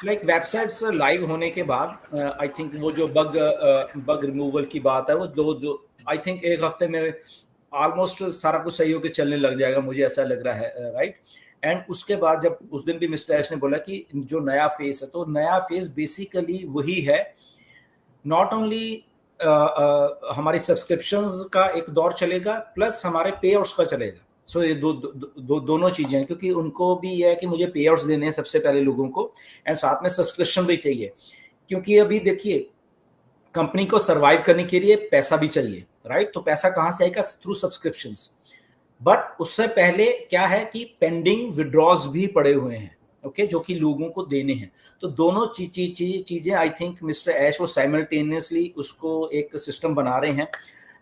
Like websites live होने के बाद आई थिंक वो जो बग रिमूवल की बात है वो दो जो आई थिंक एक हफ्ते में ऑलमोस्ट सारा कुछ सही होकर चलने लग जाएगा, मुझे ऐसा लग रहा है, राइट। एंड उसके बाद जब उस दिन भी मिस्टर एश ने बोला कि जो नया फेस है, तो नया फेस बेसिकली वही है, नॉट ओनली हमारी सब्सक्रिप्शंस का एक दौर चलेगा प्लस हमारे पे आउट्स का चलेगा। सो ये दोनों चीजें हैं, क्योंकि उनको भी ये है कि मुझे पे आउट्स देने हैं सबसे पहले लोगों को, एंड साथ में सब्सक्रिप्शन भी चाहिए, क्योंकि अभी देखिए कंपनी को सरवाइव करने के लिए पैसा भी चाहिए, राइट। तो पैसा कहां से आएगा? Through subscriptions. बट उससे पहले क्या है कि पेंडिंग विड्रॉज भी पड़े हुए हैं, ओके, जो कि लोगों को देने हैं। तो दोनों चीजें आई थिंक मिस्टर ऐश वो साइमल्टेनियसली उसको एक सिस्टम बना रहे हैं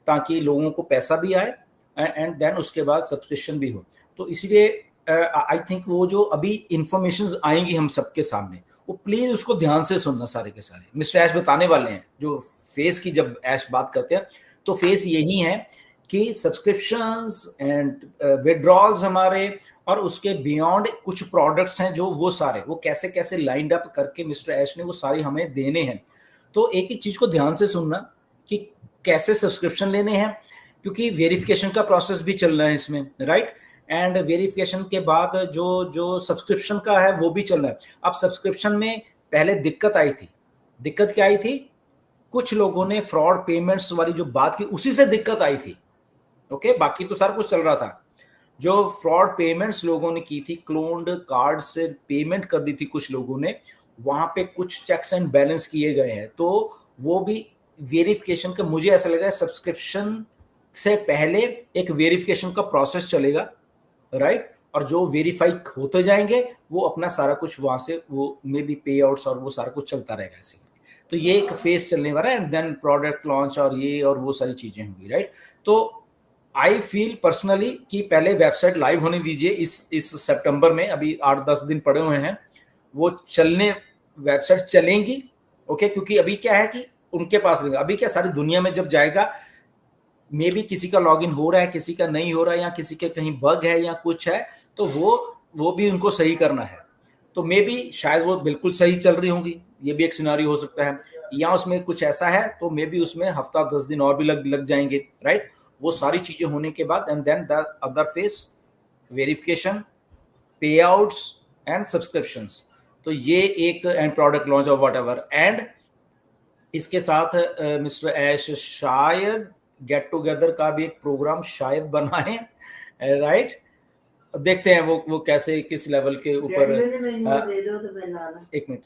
ताकि लोगों को पैसा भी आए एंड देन उसके बाद सब्सक्रिप्शन भी हो। तो इसलिए आई थिंक वो जो अभी इंफॉर्मेशन आएंगी हम सबके सामने, वो प्लीज उसको ध्यान से सुनना सारे के सारे। मिस्टर ऐश बताने वाले हैं जो फेस की, जब ऐश बात करते हैं तो फेस यही है कि सब्सक्रिप्शंस एंड विड्रॉल्स हमारे, और उसके बियॉन्ड कुछ प्रोडक्ट्स हैं जो वो सारे वो कैसे कैसे लाइंड अप करके मिस्टर ऐश ने वो सारी हमें देने हैं। तो एक ही चीज को ध्यान से सुनना कि कैसे सब्सक्रिप्शन लेने हैं, क्योंकि वेरिफिकेशन का प्रोसेस भी चल रहा है इसमें, राइट। एंड वेरिफिकेशन के बाद जो जो सब्सक्रिप्शन का है वो भी चल रहा है। अब सब्सक्रिप्शन में पहले दिक्कत आई थी। दिक्कत क्या आई थी? कुछ लोगों ने फ्रॉड पेमेंट्स वाली जो बात की उसी से दिक्कत आई थी, ओके। बाकी तो सारा कुछ चल रहा था। जो फ्रॉड पेमेंट्स लोगों ने की थी, क्लोन्ड कार्ड से पेमेंट कर दी थी कुछ लोगों ने, वहां पे कुछ चेक्स एंड बैलेंस किए गए हैं, तो वो भी वेरिफिकेशन का, मुझे ऐसा लग रहा है सब्सक्रिप्शन से पहले एक वेरिफिकेशन का प्रोसेस चलेगा, राइट। और जो वेरीफाई होते जाएंगे वो अपना सारा कुछ वहां से वो मे बी पे आउट्स और वो सारा कुछ चलता रहेगा ऐसे। तो ये एक फेज चलने वाला है एंड देन प्रोडक्ट लॉन्च और ये और वो सारी चीजें होंगी, राइट। तो आई फील पर्सनली कि पहले वेबसाइट लाइव होने दीजिए इस सितंबर में, अभी 8-10 दिन पड़े हुए हैं, वो चलने, वेबसाइट चलेंगी, ओके। क्योंकि अभी क्या है कि उनके पास नहीं, अभी क्या सारी दुनिया में जब जाएगा, मे बी किसी का लॉगिन हो रहा है, किसी का नहीं हो रहा है, या किसी के कहीं बग है या कुछ है, तो वो भी उनको सही करना है। तो मे बी शायद वो बिल्कुल सही चल रही होंगी, ये भी एक सिनारियो हो सकता है, या उसमें कुछ ऐसा है तो मे बी उसमें हफ्ता 10 दिन और भी लग जाएंगे, राइट। वो सारी चीजें होने के बाद and then the other phase, verification, payouts and subscriptions. तो ये एक एंड प्रोडक्ट लॉन्च और व्हाटएवर। एंड इसके साथ मिस्टर ऐश शायद गेट टुगेदर का भी एक प्रोग्राम शायद बनाए, राइट। देखते हैं वो कैसे किस लेवल के ऊपर। एक मिनट,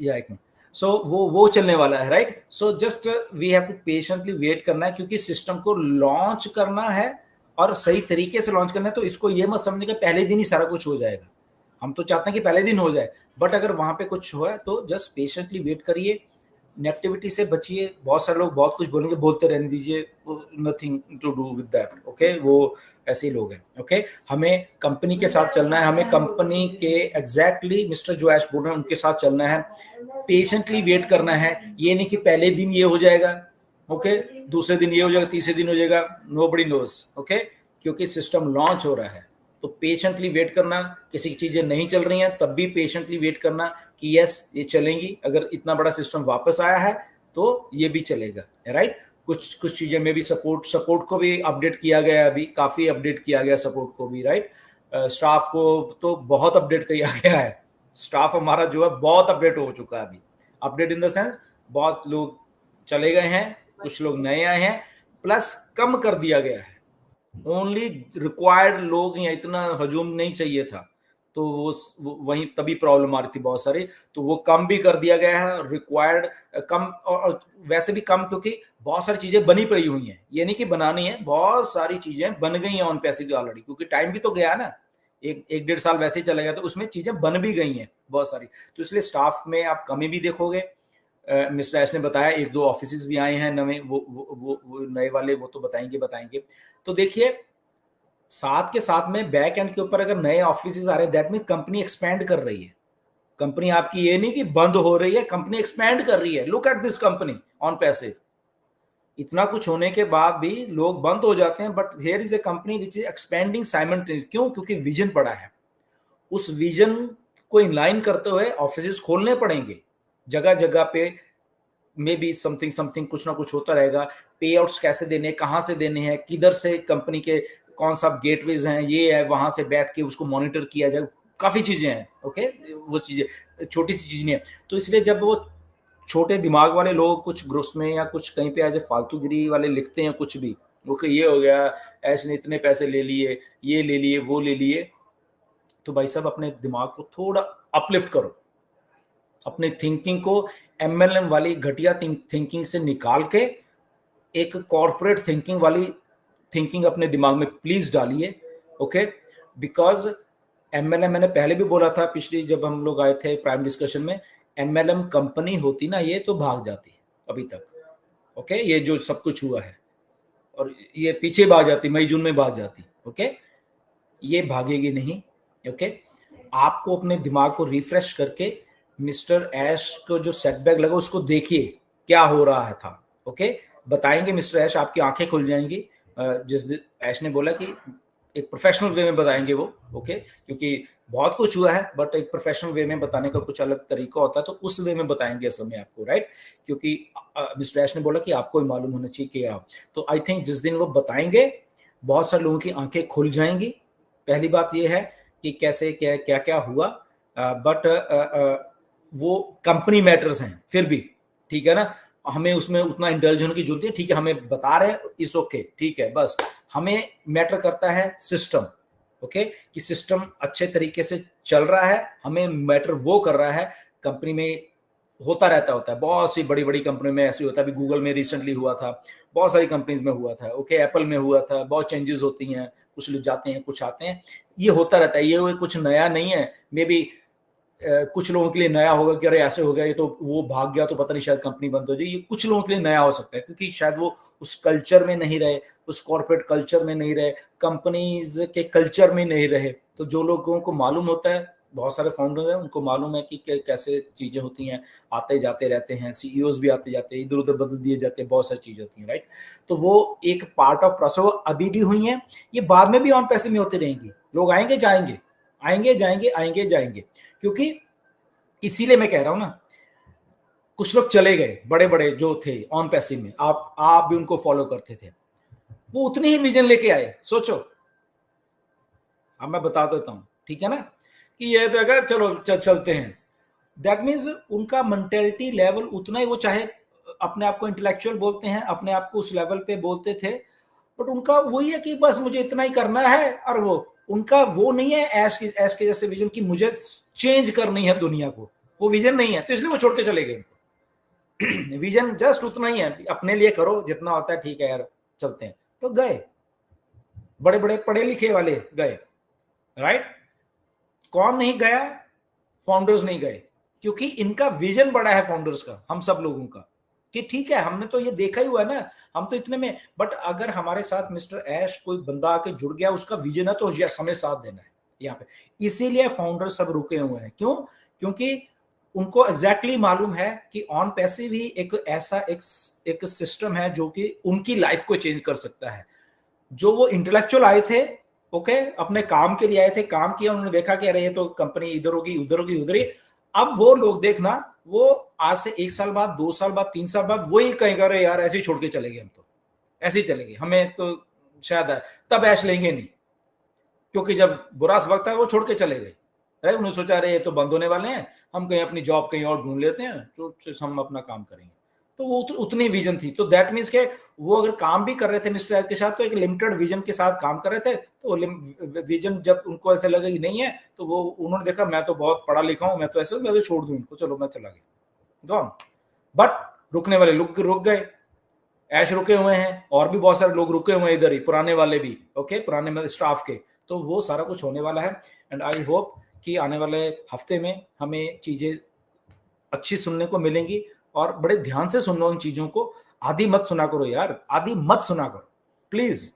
या एक मिनट। सो वो चलने वाला है, right. So just we have to patiently wait करना है, क्योंकि सिस्टम को लॉन्च करना है और सही तरीके से लॉन्च करना है। तो इसको ये मत समझिए कि पहले दिन ही सारा कुछ हो जाएगा। हम तो चाहते हैं कि पहले दिन हो जाए, बट अगर वहां पे कुछ हुआ तो जस्ट पेशेंटली वेट करिए, नेगेटिविटी से बचिए। बहुत सारे लोग बहुत कुछ बोलेंगे, बोलते रहने दीजिए, nothing to do with that, okay. वो ऐसे ही लोग हैं, ओके। हमें कंपनी के साथ चलना है, हमें कंपनी के एग्जैक्टली मिस्टर जो ऐश बोल रहे हैं उनके साथ चलना है, पेशेंटली वेट करना है। ये नहीं कि पहले दिन ये हो जाएगा, ओके, दूसरे दिन ये हो जाएगा, तीसरे दिन हो जाएगा, नोबडी नोज, ओके। क्योंकि सिस्टम लॉन्च हो रहा है, तो पेशेंटली वेट करना। किसी की चीजें नहीं चल रही हैं तब भी पेशेंटली वेट करना कि यस ये चलेंगी। अगर इतना बड़ा सिस्टम वापस आया है तो ये भी चलेगा, राइट। कुछ चीजें में भी सपोर्ट को भी अपडेट किया गया है, अभी काफी अपडेट किया गया सपोर्ट को भी, राइट। स्टाफ को तो बहुत अपडेट किया गया है। स्टाफ हमारा जो है बहुत अपडेट हो चुका है अभी। अपडेट इन द सेंस बहुत लोग चले गए हैं, कुछ लोग नए आए हैं, प्लस कम कर दिया गया है। ओनली रिक्वायर्ड लोग, या इतना हजूम नहीं चाहिए था, तो वो वहीं तभी प्रॉब्लम आ रही थी बहुत सारी। तो वो कम भी कर दिया गया है, रिक्वायर्ड कम, और वैसे भी कम क्योंकि बहुत सारी चीजें बनी पड़ी हुई हैं। ये नहीं कि बनानी है, बहुत सारी चीजें बन गई हैं ऑन पैसेज ऑलरेडी, क्योंकि टाइम भी तो गया ना, एक 1.5 साल वैसे ही चला गया, तो उसमें चीजें बन भी गई हैं बहुत सारी। तो इसलिए स्टाफ में आप कमी भी देखोगे। मिस्टर एस ने बताया 1-2 ऑफिस भी आए हैं नए, वो नए वाले वो तो बताएंगे। तो देखिए साथ के साथ में बैक एंड के ऊपर अगर नए ऑफिस आ रहे हैं, दैट मीन कंपनी एक्सपैंड कर रही है। कंपनी आपकी ये नहीं कि बंद हो रही है, कंपनी एक्सपैंड कर रही है। Look at this company on passive. इतना कुछ होने के बाद भी लोग बंद हो जाते हैं, but here is a company which is expanding simultaneously. क्यों? क्योंकि विजन पड़ा है। उस विजन को इनलाइन करते हुए ऑफिसेस खोलने पड़ेंगे जगह जगह पे, मे बी समथिंग कुछ ना कुछ होता रहेगा। पे आउट्स कैसे देने, कहाँ से देने हैं, किधर से कंपनी के कौन सा गेटवेज हैं, ये है, वहां से बैठ के उसको मॉनिटर किया जाए, काफी चीजें हैं। ओके, वो चीजें छोटी सी चीज नहीं है। तो इसलिए जब वो छोटे दिमाग वाले लोग कुछ ग्रुप्स में या कुछ कहीं पे आज फालतूगिरी वाले लिखते हैं कुछ भी, ओके ये हो गया, ऐसे ने इतने पैसे ले लिए, ये ले लिए, वो ले लिए, तो भाई साहब अपने दिमाग को थोड़ा अपलिफ्ट करो, अपने थिंकिंग को एमएलएम वाली घटिया थिंकिंग से निकाल के एक कॉर्पोरेट थिंकिंग वाली थिंकिंग अपने दिमाग में प्लीज डालिए। ओके, बिकॉज एमएलएम, मैंने पहले भी बोला था पिछली जब हम लोग आए थे प्राइम डिस्कशन में, एमएलएम कंपनी होती ना ये तो भाग जाती अभी तक। ओके, ये जो सब कुछ हुआ है और ये पीछे भाग जाती, मई जून में भाग जाती। ओके, ये भागेगी नहीं। ओके, आपको अपने दिमाग को रिफ्रेश करके मिस्टर ऐश को जो सेटबैक लगा उसको देखिए क्या हो रहा था। ओके, बताएंगे मिस्टर ऐश, आपकी आंखें खुल जाएंगी। जिस ऐश ने बोला कि एक प्रोफेशनल वे में बताएंगे वो। ओके, क्योंकि बहुत कुछ हुआ है बट एक प्रोफेशनल वे में बताने का कुछ अलग तरीका होता है, तो उस वे में बताएंगे समय आपको, राइट? क्योंकि मिस्टर ऐश ने बोला कि आपको ही मालूम होना चाहिए कि आप, तो आई थिंक जिस दिन वो बताएंगे बहुत सारे लोगों की आंखें खुल जाएंगी। पहली बात ये है कि कैसे क्या क्या क्या हुआ, बट वो कंपनी मैटर्स हैं फिर भी, ठीक है ना, हमें उसमें उतना इंटेलिजेंट होने की जरूरत है। ठीक है, हमें बता रहे हैं, इस ओके, ठीक है, बस हमें मैटर करता है सिस्टम। ओके, कि सिस्टम अच्छे तरीके से चल रहा है, हमें मैटर वो कर रहा है। कंपनी में होता रहता है, बहुत सी बड़ी बड़ी कंपनी में ऐसे होता है, अभी गूगल में रिसेंटली हुआ था, बहुत सारी कंपनीज में हुआ था। ओके, एप्पल में हुआ था, बहुत चेंजेस होती हैं, कुछ लोग जाते हैं कुछ आते हैं, ये होता रहता है, ये कुछ नया नहीं है। मे बी कुछ लोगों के लिए नया होगा कि अरे ऐसे हो गया, ये तो वो भाग गया तो पता नहीं शायद कंपनी बंद हो जाए, ये कुछ लोगों के लिए नया हो सकता है क्योंकि शायद वो उस कल्चर में नहीं रहे, उस कॉर्पोरेट कल्चर में नहीं रहे, कंपनीज के कल्चर में नहीं रहे। तो जो लोगों को मालूम होता है, बहुत सारे फाउंडर्स हैं उनको मालूम है कि कैसे चीजें होती हैं, आते जाते रहते हैं, सीईओज भी आते जाते हैं, इधर उधर बदल दिए जाते हैं, बहुत सारी चीजें होती हैं, राइट? तो वो एक पार्ट ऑफ प्रोसेस अभी भी हुई है, ये बाद में भी ऑन पैसे में होती रहेंगी। लोग आएंगे जाएंगे, आएंगे जाएंगे, आएंगे जाएंगे, क्योंकि इसीलिए मैं कह रहा हूं ना, कुछ लोग चले गए बड़े बड़े जो थे ऑन पैसिव में, आप भी उनको फॉलो करते थे, वो उतनी ही विजन लेके आए। सोचो, अब मैं बता देता हूं, ठीक है ना, कि ये तो अगर चलो चलते हैं, दैट मीन्स उनका मेंटेलिटी लेवल उतना ही, वो चाहे अपने आप को इंटेलेक्चुअल बोलते हैं, अपने आप को उस लेवल पे बोलते थे, बट उनका वही है कि बस मुझे इतना ही करना है, और वो उनका वो नहीं है ऐश के जैसे विजन की मुझे चेंज करनी है दुनिया को, वो विजन नहीं है, तो इसलिए वो छोड़ के चले गए। विजन जस्ट उतना ही है, अपने लिए करो जितना होता है, ठीक है यार चलते हैं, तो गए, बड़े बड़े पढ़े लिखे वाले गए, राइट? कौन नहीं गया? फाउंडर्स नहीं गए, क्योंकि इनका विजन बड़ा है फाउंडर्स का, हम सब लोगों का, कि ठीक है हमने तो ये देखा ही हुआ है ना, हम तो इतने में, बट अगर हमारे साथ मिस्टर ऐश कोई बंदा आके जुड़ गया, उसका विजन है तो यस हमें साथ देना है यहाँ पे। इसीलिए फाउंडर सब रुके हुए हैं। क्यों? क्योंकि उनको एग्जैक्टली मालूम है कि ऑन पैसिव ही एक ऐसा एक सिस्टम है जो कि उनकी लाइफ को चेंज कर सकता है। जो वो इंटेलेक्चुअल आए थे, ओके, अपने काम के लिए आए थे, काम किया, उन्होंने देखा कि अरे ये तो कंपनी इधर होगी उधर होगी उधर ही, अब वो लोग देखना, वो आज से 1 साल बाद, 2 साल बाद, 3 साल बाद वही कहेंगे अरे यार ऐसे ही छोड़ के चले गए, हम तो ऐसे ही चले गए, हमें तो शायद है, तब ऐश लेंगे नहीं, क्योंकि जब बुरा वक्त है वो छोड़ के चले गए, अरे उन्होंने सोचा अरे ये तो बंद होने वाले हैं, हम कहीं अपनी जॉब कहीं और ढूंढ लेते हैं, तो हम अपना काम करेंगे। तो वो उतनी विजन थी, तो दैट मीन्स के वो अगर काम भी कर रहे थे मिस्टर के साथ, तो एक लिमिटेड विजन के साथ काम कर रहे थे। तो विजन जब उनको ऐसे लगा कि नहीं है, तो वो उन्होंने देखा मैं तो बहुत पढ़ा लिखा हूं, मैं तो ऐसे मैं तो छोड़ दूं इनको, चलो मैं चला गया, गॉन। बट रुकने वाले लोग रुक गए, ऐश रुके हुए हैं, और भी बहुत सारे लोग रुके हुए हैं इधर ही, पुराने वाले भी, ओके, पुराने स्टाफ के। तो वो सारा कुछ होने वाला है, एंड आई होप कि आने वाले हफ्ते में हमें चीजें अच्छी सुनने को मिलेंगी, और बड़े ध्यान से सुनो उन चीजों को, आधी मत सुना करो यार, आधी मत सुना करो प्लीज।